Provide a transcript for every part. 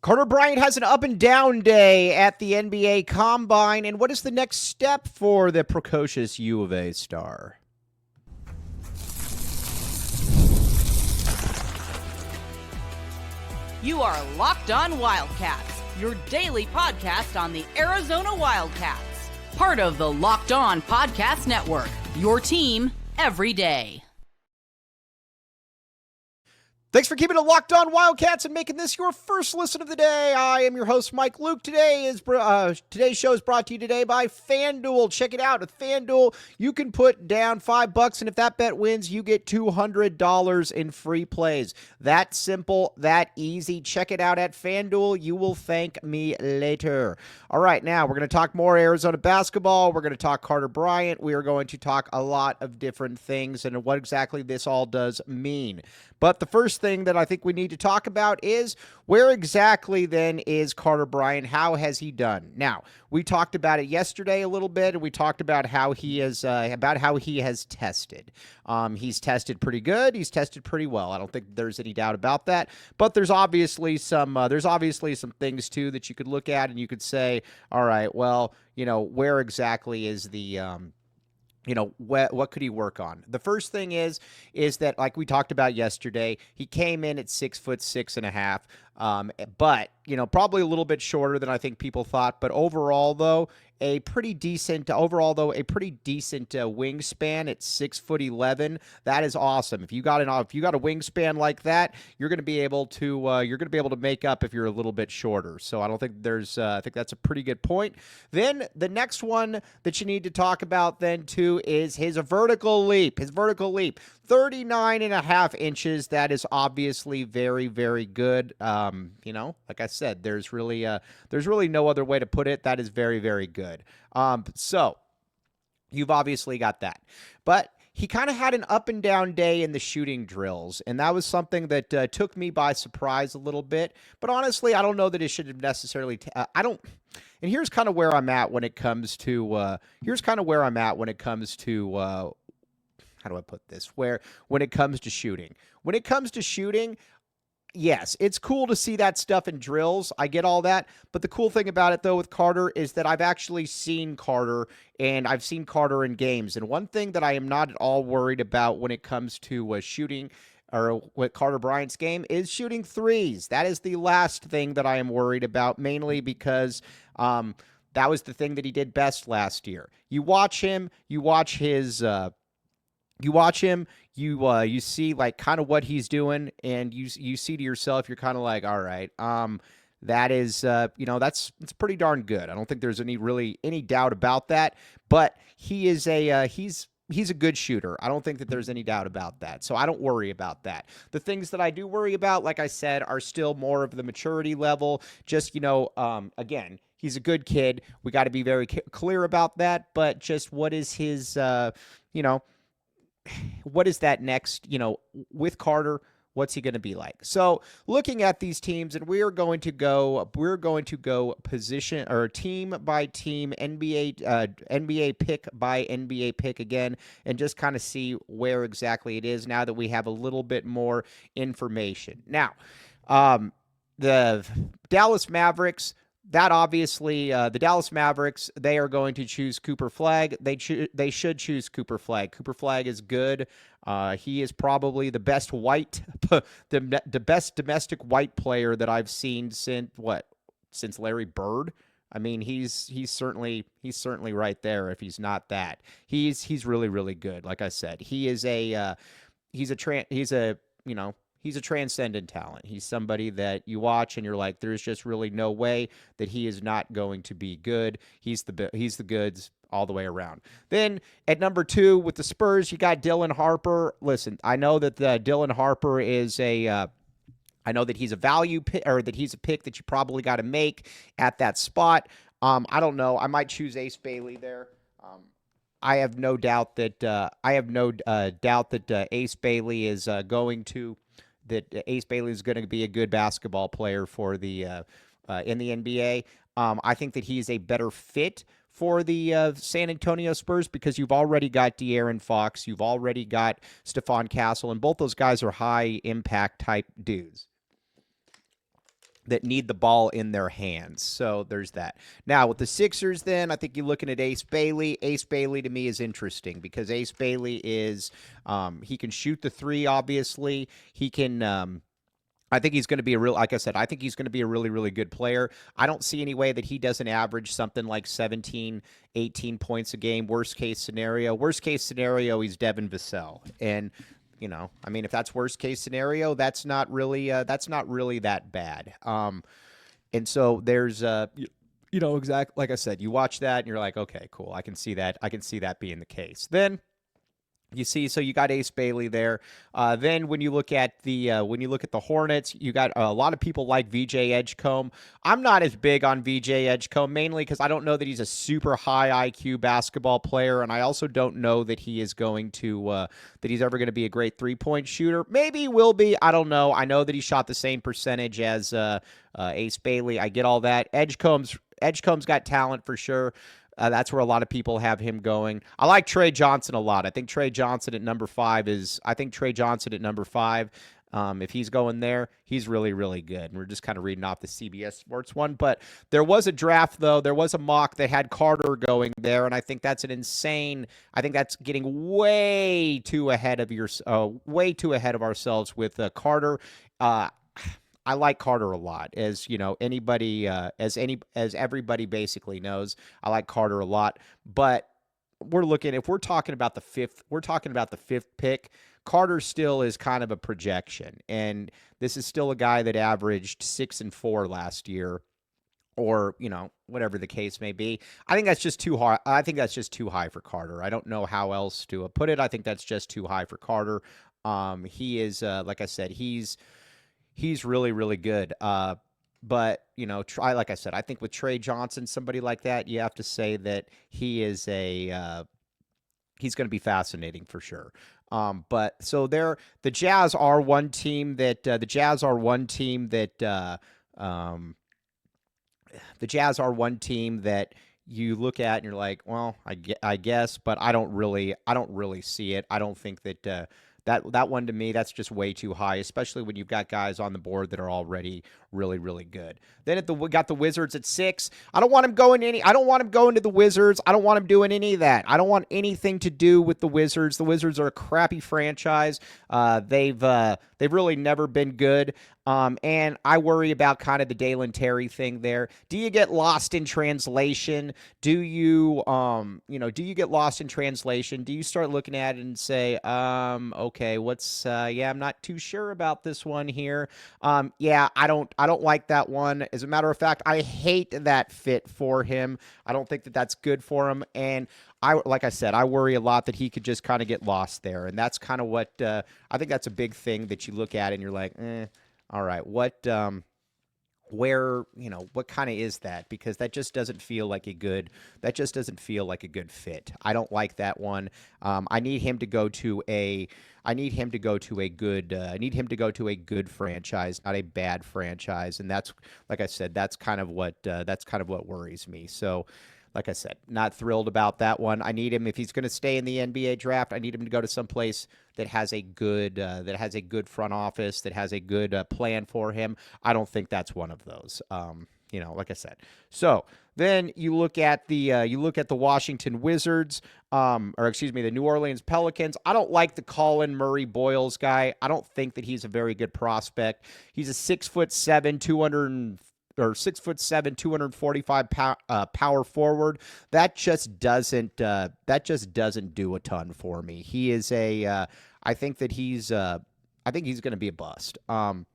Carter Bryant has an up and down day at the NBA Combine, and what is the next step for the precocious U of A star? You are Locked On Wildcats, your daily podcast on the Arizona Wildcats. Part of the Locked On Podcast Network, your team every day. Thanks for keeping it locked on Wildcats and making this your first listen of the day. I am your host, Mike Luke. Today's show is brought to you today by FanDuel. Check it out. With FanDuel, you can put down $5, and if that bet wins, you get $200 in free plays. That simple, that easy. Check it out at FanDuel. You will thank me later. All right, now we're going to talk more Arizona basketball. We're going to talk Carter Bryant. We are going to talk a lot of different things and what exactly this all does mean. But the first thing that I think we need to talk about is where exactly then is Carter Bryant? How has he done? Now, we talked about it yesterday a little bit, and we talked about how he has tested. He's tested pretty good. He's tested pretty well. I don't think there's any doubt about that. But there's obviously some things too that you could look at and you could say, all right, well, where exactly is the what could he work on? The first thing is that, like we talked about yesterday, he came in at 6'6.5", but probably a little bit shorter than I think people thought. But overall, though, a pretty decent wingspan at 6'11". That is awesome. If you got a wingspan like that, you're going to be able to make up if you're a little bit shorter. So I don't think I think that's a pretty good point. Then the next one that you need to talk about then too is his vertical leap. 39.5 inches. That is obviously very, very good. Like I said, there's really no other way to put it. That is very, very good. So you've obviously got that, but he kind of had an up and down day in the shooting drills, and that was something that took me by surprise a little bit. But honestly, I don't know that it should have necessarily. And here's kind of where I'm at when it comes to. How do I put this? When it comes to shooting. Yes, it's cool to see that stuff in drills. I get all that. But the cool thing about it, though, with Carter is that I've actually seen Carter, and I've seen Carter in games. And one thing that I am not at all worried about when it comes to shooting or with Carter Bryant's game is shooting threes. That is the last thing that I am worried about, mainly because that was the thing that he did best last year. You see like kind of what he's doing, and you see to yourself, you're kind of like, all right, that is, it's pretty darn good. I don't think there's any doubt about that, but he's a good shooter. I don't think that there's any doubt about that. So I don't worry about that. The things that I do worry about, like I said, are still more of the maturity level. Just, again, he's a good kid. We got to be very clear about that, but just what is his, what is that next, with Carter, what's he going to be like? So looking at these teams, and we're going to go position or team by team, NBA pick by NBA pick again, and just kind of see where exactly it is now that we have a little bit more information. Now, the Dallas Mavericks, that obviously, the Dallas Mavericks, they are going to choose Cooper Flagg. They should choose Cooper Flagg. Cooper Flagg is good. He is probably the best the best domestic white player that I've seen since Larry Bird. I mean, he's certainly right there. If he's not that, he's really, really good. Like I said, he's a transcendent talent. He's somebody that you watch and you're like, there's just really no way that he is not going to be good. He's the goods all the way around. Then at number 2 with the Spurs, you got Dylan Harper. Listen, I know that Dylan Harper is I know that he's a value pick, or that he's a pick that you probably got to make at that spot. I don't know. I might choose Ace Bailey there. I have no doubt that Ace Bailey is going to. That Ace Bailey is going to be a good basketball player for the in the NBA. I think that he's a better fit for the San Antonio Spurs because you've already got De'Aaron Fox, you've already got Stephon Castle, and both those guys are high impact type dudes. that need the ball in their hands. So there's that. Now with the Sixers, then I think you're looking at Ace Bailey. Ace Bailey to me is interesting because Ace Bailey is he can shoot the three. Obviously, he can. I think he's going to be like I said, I think he's going to be a really, really good player. I don't see any way that he doesn't average something like 17, 18 points a game. Worst case scenario, he's Devin Vassell. And I mean, if that's worst case scenario, that's not really that bad. And so there's, exactly like I said, you watch that and you're like, okay, cool. I can see that being the case. Then you see, so you got Ace Bailey there. Then when you look at the Hornets, you got a lot of people like VJ Edgecombe. I'm not as big on VJ Edgecombe, mainly because I don't know that he's a super high IQ basketball player, and I also don't know that he is going to that he's ever going to be a great 3-point shooter. Maybe he will be. I don't know. I know that he shot the same percentage as Ace Bailey. I get all that. Edgecombe's got talent for sure. That's where a lot of people have him going. I like Trey Johnson a lot. I think Trey Johnson at number 5 if he's going there, he's really, really good. And we're just kind of reading off the CBS Sports one. But there was a draft, though. There was a mock that had Carter going there, and I think that's I think that's getting way too ahead of ourselves with Carter. I like Carter a lot, as anybody, as everybody basically knows. I like Carter a lot, but if we're talking about the fifth pick. Carter still is kind of a projection, and this is still a guy that averaged 6 and 4 last year, or whatever the case may be. I think that's just too high. I think that's just too high for Carter. I don't know how else to put it. I think that's just too high for Carter. He is, like I said, he's really, really good. But, like I said, I think with Trey Johnson, somebody like that, you have to say that he is he's going to be fascinating for sure. But so the Jazz are one team that you look at and you're like, well, I guess, but I don't really see it. I don't think that, that one to me, that's just way too high, especially when you've got guys on the board that are already really, really good. Then we got the Wizards at 6. I don't want him going to the Wizards. I don't want him doing any of that. I don't want anything to do with the Wizards. The Wizards are a crappy franchise. They've really never been good. And I worry about kind of the Dalen Terry thing there. Do you get lost in translation? Do you get lost in translation? Do you start looking at it and say, okay, I'm not too sure about this one here. I don't like that one. As a matter of fact, I hate that fit for him. I don't think that that's good for him. And like I said, I worry a lot that he could just kind of get lost there. And that's kind of what, I think that's a big thing that you look at and you're like, all right, what kind of is that? Because that just doesn't feel like a good fit. I don't like that one. I need him to go to a good franchise, not a bad franchise. And that's, like I said, that's kind of what worries me. So, like I said, not thrilled about that one. I need him, if he's going to stay in the NBA draft, I need him to go to some place that has a good front office, that has a good plan for him. I don't think that's one of those. Like I said. So then you look at the Washington Wizards, the New Orleans Pelicans. I don't like the Colin Murray Boyles guy. I don't think that he's a very good prospect. He's a 6'7", 245 power forward. That just doesn't do a ton for me. He is I think he's going to be a bust. And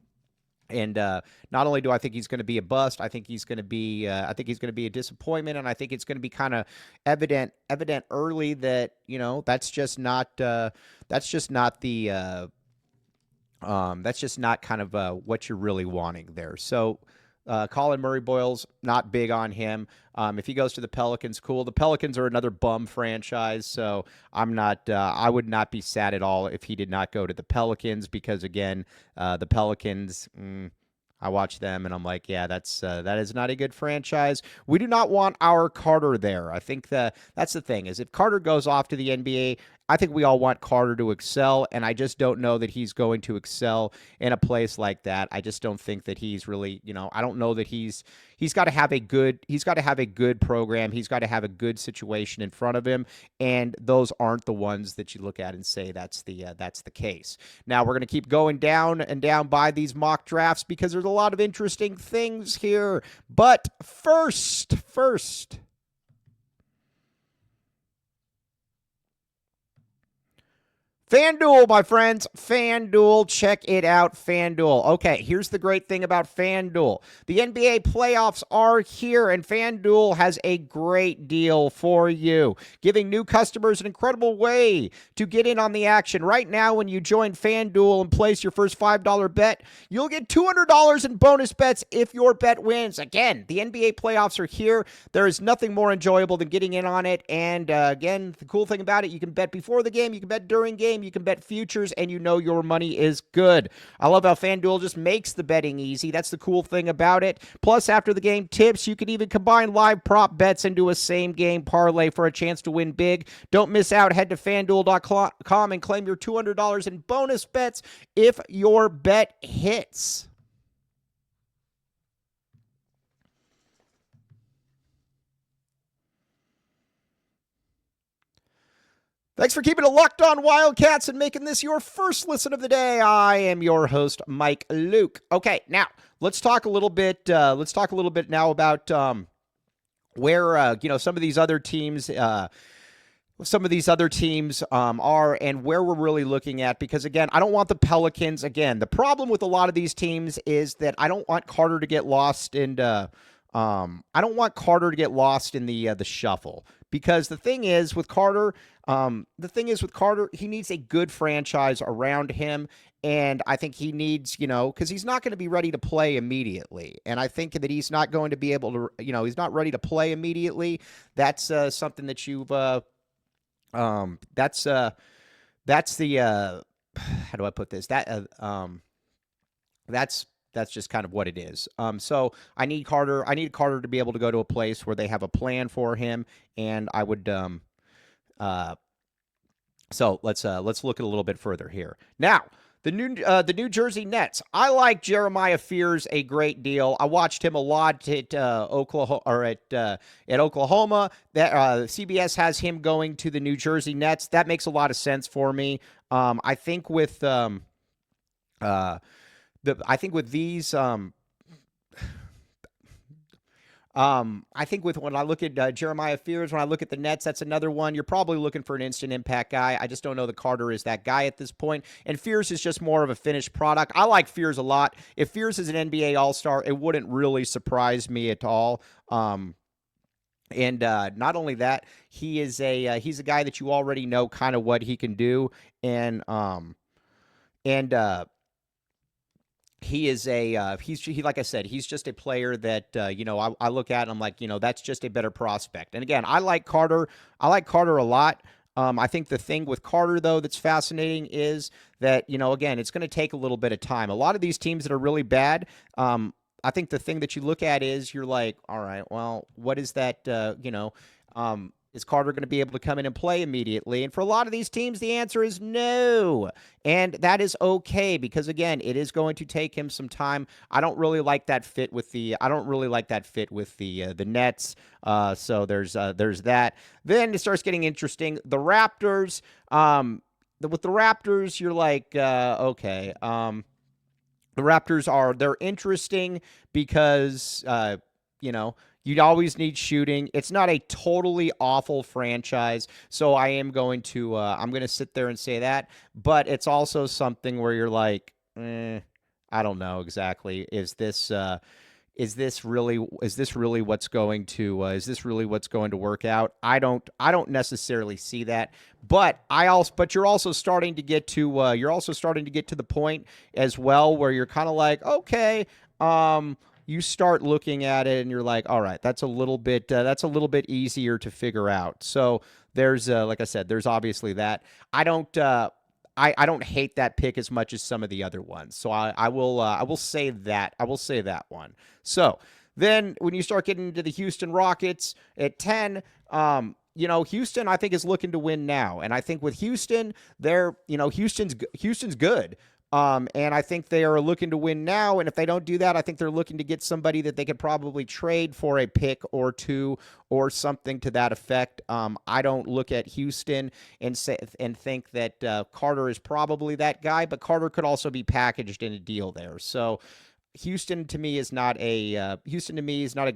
not only do I think he's going to be a bust, I think he's going to be a disappointment, and I think it's going to be kind of evident early that that's just not kind of what you're really wanting there. So. Colin Murray Boyles, not big on him. If he goes to the Pelicans, cool. The Pelicans are another bum franchise, so I would not be sad at all if he did not go to the Pelicans, because again, the Pelicans, I watch them and I'm like, yeah, that is not a good franchise. We do not want our Carter there. I think that's the thing, is if Carter goes off to the NBA, I think we all want Carter to excel, and I just don't know that he's going to excel in a place like that. I just don't think that he's really, I don't know that he's got to have a good program. He's got to have a good situation in front of him, and those aren't the ones that you look at and say that's the case. Now we're going to keep going down and down by these mock drafts because there's a lot of interesting things here. But first, FanDuel, my friends. FanDuel. Check it out, FanDuel. Okay, here's the great thing about FanDuel. The NBA playoffs are here, and FanDuel has a great deal for you, giving new customers an incredible way to get in on the action. Right now, when you join FanDuel and place your first $5 bet, you'll get $200 in bonus bets if your bet wins. Again, the NBA playoffs are here. There is nothing more enjoyable than getting in on it. And again, the cool thing about it, you can bet before the game, you can bet during game, you can bet futures, and you know your money is good. I love how FanDuel just makes the betting easy. That's the cool thing about it. Plus, after the game tips, you can even combine live prop bets into a same-game parlay for a chance to win big. Don't miss out. Head to FanDuel.com and claim your $200 in bonus bets if your bet hits. Thanks for keeping it locked on Wildcats and making this your first listen of the day. I am your host, Mike Luke. Okay, now let's talk a little bit. Now about where some of these other teams. Are and where we're really looking at, because again, I don't want the Pelicans. Again, the problem with a lot of these teams is that I don't want Carter to get lost in the shuffle. Because the thing is with Carter, he needs a good franchise around him. And I think he needs, because he's not going to be ready to play immediately. And I think that he's not going to be able to, he's not ready to play immediately. That's something that you've, that's the, how do I put this? That's just kind of what it is. So I need Carter to be able to go to a place where they have a plan for him, and I would. So let's look at a little bit further here. Now, the New Jersey Nets. I like Jeremiah Fears a great deal. I watched him a lot at Oklahoma. That CBS has him going to the New Jersey Nets. That makes a lot of sense for me. I think with when I look at Jeremiah Fears, when I look at the Nets, that's another one. You're probably looking for an instant impact guy. I just don't know that Carter is that guy at this point. And Fears is just more of a finished product. I like Fears a lot. If Fears is an NBA All-Star, it wouldn't really surprise me at all. And not only that, he's a guy that you already know kind of what he can do. And he is like I said, he's just a player that, I look at and I'm like, that's just a better prospect. And again, I like Carter a lot. I think the thing with Carter, though, that's fascinating is that, again, it's going to take a little bit of time. A lot of these teams that are really bad, I think the thing that you look at is you're like, all right, well, what is that, is Carter going to be able to come in and play immediately? And for a lot of these teams, the answer is no. And that is okay because, again, it is going to take him some time. I don't really like that fit with the Nets. So there's that. Then it starts getting interesting. The Raptors. With the Raptors, you're like, okay. The Raptors they're interesting because, you'd always need shooting. It's not a totally awful franchise, so I'm going to sit there and say that. But it's also something where you're like, I don't know exactly. Is this really what's going to work out? I don't necessarily see that. But you're also starting to get to the point as well where you're kind of like, okay, you start looking at it and you're like, all right, that's a little bit easier to figure out. So there's, like I said, there's obviously that. I don't hate that pick as much as some of the other ones. So I will say that. I will say that one. So then when you start getting into the Houston Rockets at 10, Houston, I think, is looking to win now. And I think with Houston, Houston's good. And I think they are looking to win now. And if they don't do that, I think they're looking to get somebody that they could probably trade for a pick or two or something to that effect. I don't look at Houston and think that Carter is probably that guy, but Carter could also be packaged in a deal there. So Houston to me is not a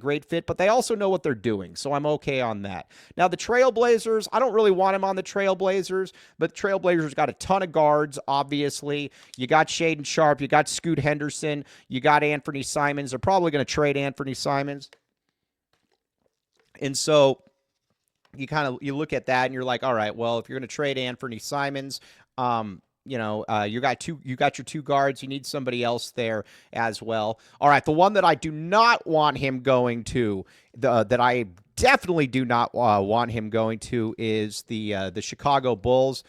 great fit, but they also know what they're doing, so I'm okay on that. Now the Trailblazers, I don't really want him on the Trailblazers, but the Trailblazers got a ton of guards. Obviously, you got Shaedon Sharpe, you got Scoot Henderson, you got Anthony Simons. They're probably going to trade Anthony Simons, and so you look at that and you're like, all right, well, if you're going to trade Anthony Simons, you got your two guards. You need somebody else there as well. All right, the one that I do not want him going to, that I definitely do not want him going to, is the Chicago Bulls.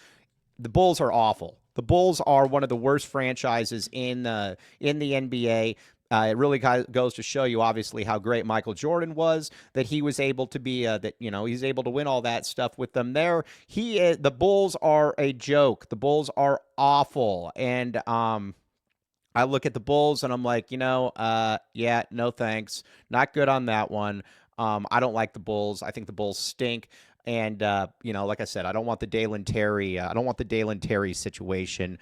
The Bulls are awful. The Bulls are one of the worst franchises in the NBA. It really goes to show you, obviously, how great Michael Jordan was, that he was able to be, he's able to win all that stuff with them there. The Bulls are a joke. The Bulls are awful. And I look at the Bulls and I'm like, yeah, no thanks. Not good on that one. I don't like the Bulls. I think the Bulls stink. And, like I said, I don't want the Dalen Terry situation.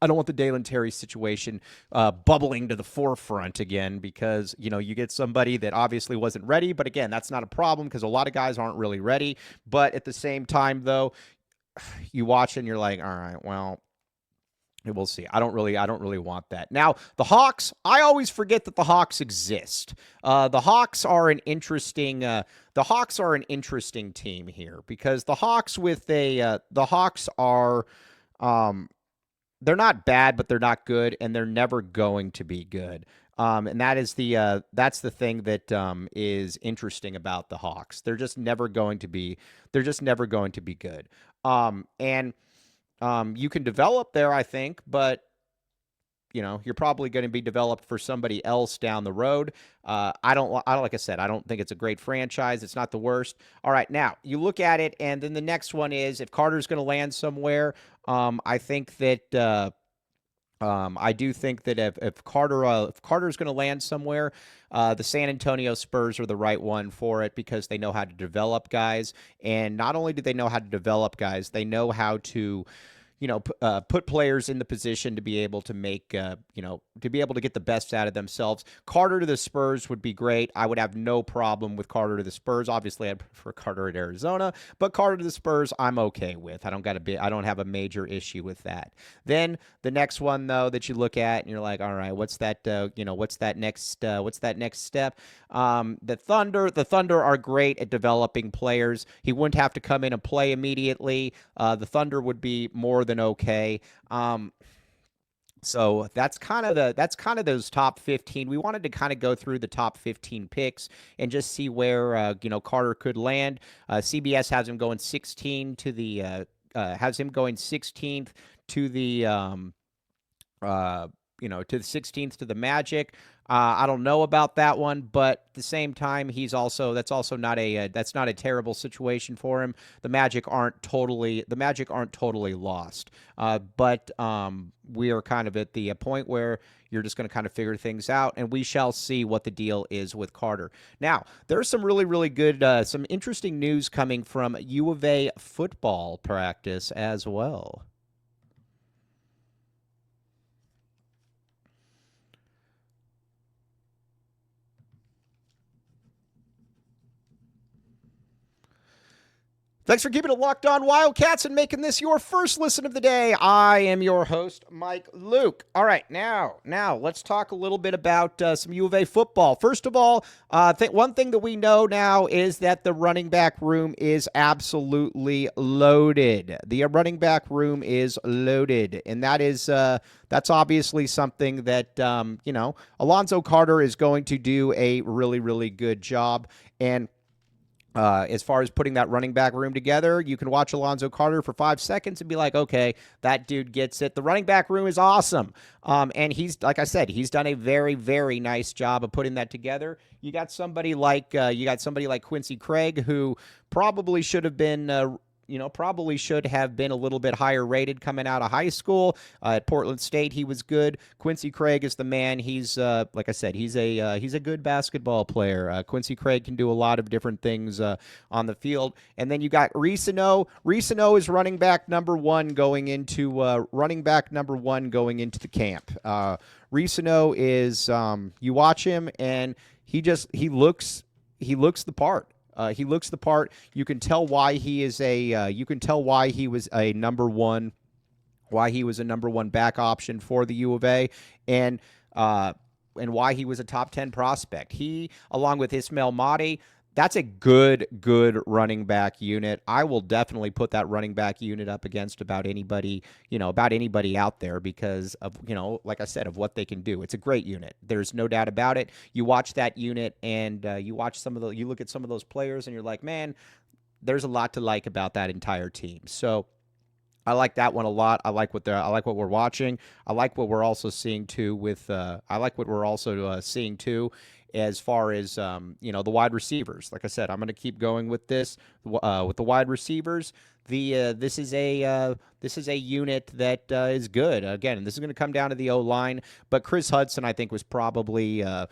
I don't want the Dalen Terry situation bubbling to the forefront again, because, you get somebody that obviously wasn't ready. But again, that's not a problem because a lot of guys aren't really ready. But at the same time, though, you watch and you're like, all right, well, we'll see. I don't really want that. Now, the Hawks, I always forget that the Hawks exist. The Hawks are an interesting team here, because the Hawks are they're not bad, but they're not good, and they're never going to be good. And that's the thing that is interesting about the Hawks. They're just never going to be good. You can develop there, I think, but you're probably going to be developed for somebody else down the road. Like I said, I don't think it's a great franchise. It's not the worst. All right, now you look at it, and then the next one is, if Carter's going to land somewhere, I think that I do think that if Carter's going to land somewhere, the San Antonio Spurs are the right one for it, because they know how to develop guys, and not only do they know how to develop guys, they know how to put players in the position to be able to make, to be able to get the best out of themselves. Carter to the Spurs would be great. I would have no problem with Carter to the Spurs. Obviously, I'd prefer Carter at Arizona, but Carter to the Spurs, I'm okay with. I don't have a major issue with that. Then the next one, though, that you look at and you're like, all right, what's that next step? The Thunder are great at developing players. He wouldn't have to come in and play immediately. The Thunder would be more than okay. So that's kind of those top 15. We wanted to kind of go through the top 15 picks and just see where Carter could land. CBS has him going 16th to the to the 16th to the Magic. I don't know about that one, but at the same time, that's also not a terrible situation for him. The Magic aren't totally lost. But we are kind of at the point where you're just going to kind of figure things out, and we shall see what the deal is with Carter. Now, there's some really, really good, some interesting news coming from UOVA football practice as well. Thanks for keeping it locked on Wildcats and making this your first listen of the day. I am your host, Mike Luke. All right, now let's talk a little bit about some U of A football. First of all, one thing that we know now is that the running back room is absolutely loaded. The running back room is loaded, and that's obviously something that Alonzo Carter is going to do a really, really good job. And As far as putting that running back room together, you can watch Alonzo Carter for 5 seconds and be like, okay, that dude gets it. The running back room is awesome. And he's, like I said, he's done a very, very nice job of putting that together. You got somebody like Quincy Craig, who probably should have been a little bit higher rated coming out of high school. At Portland State, he was good. Quincy Craig is the man. He's like I said, he's a good basketball player. Quincy Craig can do a lot of different things on the field. And then you got Risano. Risano is running back number one going into the camp. Risano is you watch him and he looks the part. He looks the part. You can tell why he is why he was a number one back option for the U of A, and why he was a top 10 prospect. He, along with Ismail Mahdi, that's a good running back unit. I will definitely put that running back unit up against about anybody out there because of, like I said, of what they can do. It's a great unit. There's no doubt about it. You watch that unit and you look at some of those players and you're like, man, there's a lot to like about that entire team. So I like that one a lot. I like what we're watching. I like what we're also seeing too as far as the wide receivers. Like I said, I'm going to keep going with this with the wide receivers. This is a unit that is good. Again, this is going to come down to the O-line, but Chris Hudson I think was probably the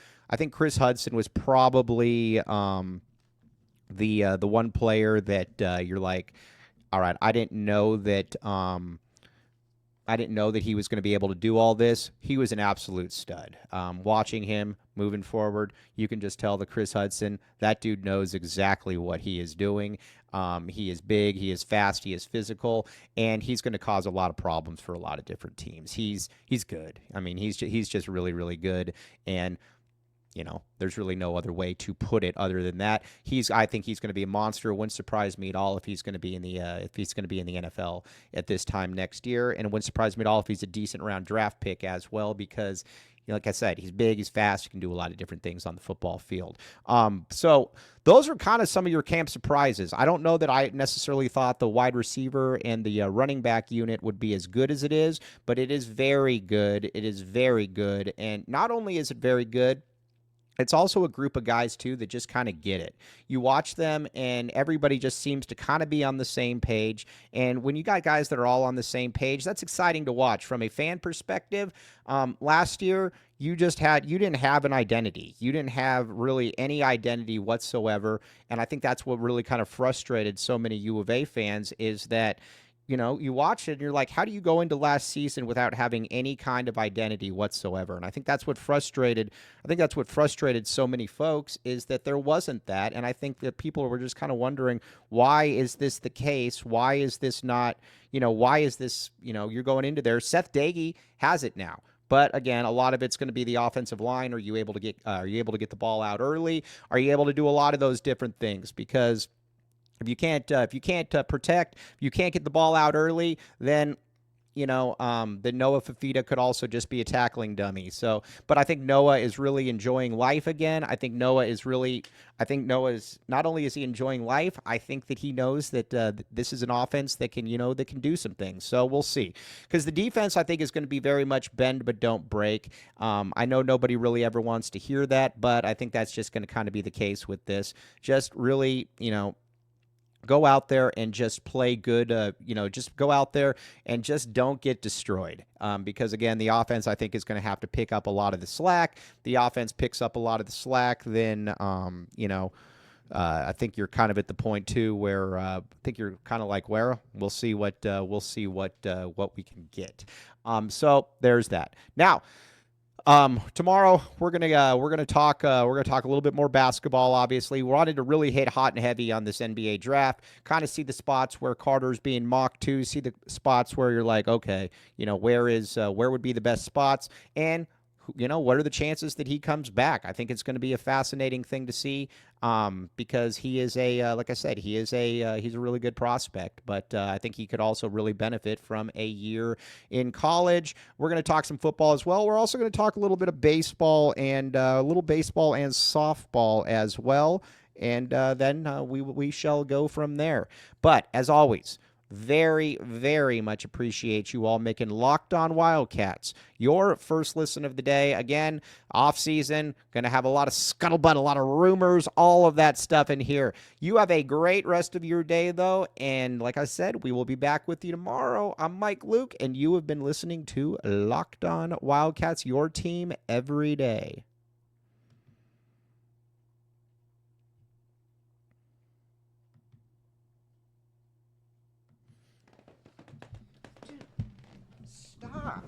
one player that you're like, all right, I didn't know that he was going to be able to do all this. He was an absolute stud. Watching him moving forward, you can just tell that Chris Hudson, that dude knows exactly what he is doing. He is big, he is fast, he is physical, and he's going to cause a lot of problems for a lot of different teams. He's good. I mean, he's just really, really good, and there's really no other way to put it other than that. I think he's going to be a monster. It wouldn't surprise me at all if he's going to be in the NFL at this time next year, and it wouldn't surprise me at all if he's a decent round draft pick as well because, like I said, he's big, he's fast, he can do a lot of different things on the football field. So those are kind of some of your camp surprises. I don't know that I necessarily thought the wide receiver and the running back unit would be as good as it is, but it is very good. It is very good, and not only is it very good, it's also a group of guys, too, that just kind of get it. You watch them, and everybody just seems to kind of be on the same page. And when you got guys that are all on the same page, that's exciting to watch. From a fan perspective, last year, you didn't have an identity. You didn't have really any identity whatsoever. And I think that's what really kind of frustrated so many U of A fans is that, you watch it and you're like, how do you go into last season without having any kind of identity whatsoever? And I think that's what frustrated so many folks is that there wasn't that. And I think that people were just kind of wondering, why is this the case? Why is this not, why is this, you're going into there. Seth Dagey has it now. But again, a lot of it's going to be the offensive line. Are you able to get the ball out early? Are you able to do a lot of those different things? Because if you can't protect, if you can't get the ball out early, then Noah Fafita could also just be a tackling dummy. So, but I think Noah is really enjoying life again. I think Noah's not only is he enjoying life, I think that he knows that this is an offense that can do some things. So we'll see, because the defense I think is going to be very much bend but don't break. I know nobody really ever wants to hear that, but I think that's just going to kind of be the case with this. Just really, go out there and just play good, just go out there and just don't get destroyed. Because, again, the offense, I think, is going to have to pick up a lot of the slack. The offense picks up a lot of the slack, then, I think you're kind of at the point, too, where I think you're kind of like, where we'll see what we can get. So there's that. Now, tomorrow we're gonna talk a little bit more basketball. Obviously, we wanted to really hit hot and heavy on this NBA draft. Kind of see the spots where Carter's being mocked to. See the spots where you're like, okay, where would be the best spots, and what are the chances that he comes back? I think it's going to be a fascinating thing to see, because he is like I said, he's a really good prospect, but I think he could also really benefit from a year in college. We're going to talk some football as well. We're also going to talk a little bit of baseball and softball as well. and then we shall go from there. But as always, very, very much appreciate you all making Locked On Wildcats your first listen of the day. Again, off season, going to have a lot of scuttlebutt, a lot of rumors, all of that stuff in here. You have a great rest of your day, though, and like I said, we will be back with you tomorrow. I'm Mike Luke, and you have been listening to Locked On Wildcats, your team every day. Stop.